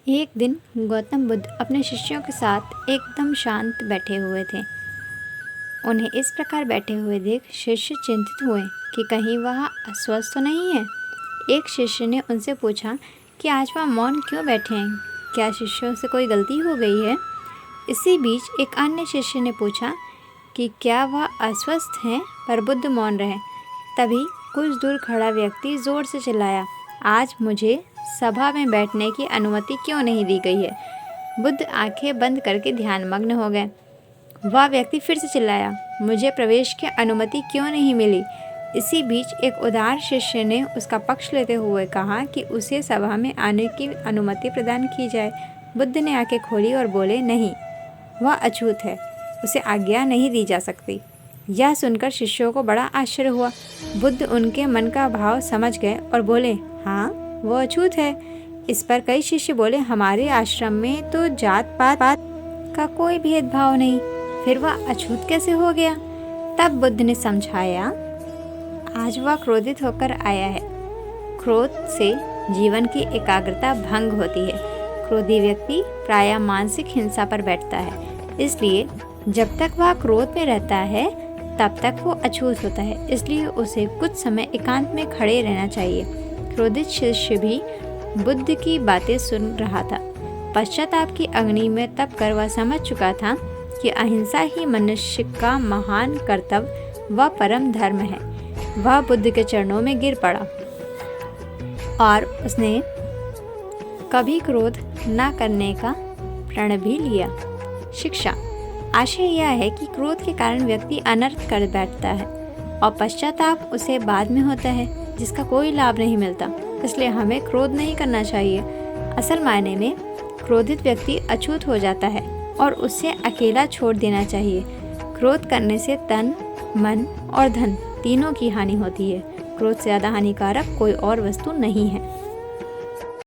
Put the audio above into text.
एक दिन गौतम बुद्ध अपने शिष्यों के साथ एकदम शांत बैठे हुए थे। उन्हें इस प्रकार बैठे हुए देख शिष्य चिंतित हुए कि कहीं वह अस्वस्थ तो नहीं है। एक शिष्य ने उनसे पूछा कि आज वह मौन क्यों बैठे हैं, क्या शिष्यों से कोई गलती हो गई है। इसी बीच एक अन्य शिष्य ने पूछा कि क्या वह अस्वस्थ हैं, पर बुद्ध मौन रहे। तभी कुछ दूर खड़ा व्यक्ति जोर से चिल्लाया, आज मुझे सभा में बैठने की अनुमति क्यों नहीं दी गई है। बुद्ध आंखें बंद करके ध्यानमग्न हो गए। वह व्यक्ति फिर से चिल्लाया, मुझे प्रवेश की अनुमति क्यों नहीं मिली। इसी बीच एक उदार शिष्य ने उसका पक्ष लेते हुए कहा कि उसे सभा में आने की अनुमति प्रदान की जाए। बुद्ध ने आंखें खोली और बोले, नहीं, वह अछूत है, उसे आज्ञा नहीं दी जा सकती। यह सुनकर शिष्यों को बड़ा आश्चर्य हुआ। बुद्ध उनके मन का भाव समझ गए और बोले, हाँ, वो अछूत है। इस पर कई शिष्य बोले, हमारे आश्रम में तो जात पात का कोई भेदभाव नहीं, फिर वह अछूत कैसे हो गया। तब बुद्ध ने समझाया, आज वह क्रोधित होकर आया है। क्रोध से जीवन की एकाग्रता भंग होती है। क्रोधी व्यक्ति प्रायः मानसिक हिंसा पर बैठता है, इसलिए जब तक वह क्रोध में रहता है तब तक वो अछूत होता है। इसलिए उसे कुछ समय एकांत में खड़े रहना चाहिए। क्रोधित शिष्य भी बुद्ध की बातें सुन रहा था। पश्चाताप की अग्नि में तप कर वह समझ चुका था कि अहिंसा ही मनुष्य का महान कर्तव्य व परम धर्म है। वह बुद्ध के चरणों में गिर पड़ा और उसने कभी क्रोध न करने का प्रण भी लिया। शिक्षा। आशय यह है कि क्रोध के कारण व्यक्ति अनर्थ कर बैठता है और पश्चाताप उसे बाद में होता है, जिसका कोई लाभ नहीं मिलता। इसलिए हमें क्रोध नहीं करना चाहिए। असल मायने में क्रोधित व्यक्ति अछूत हो जाता है और उसे अकेला छोड़ देना चाहिए। क्रोध करने से तन, मन और धन तीनों की हानि होती है। क्रोध से ज़्यादा हानिकारक कोई और वस्तु नहीं है।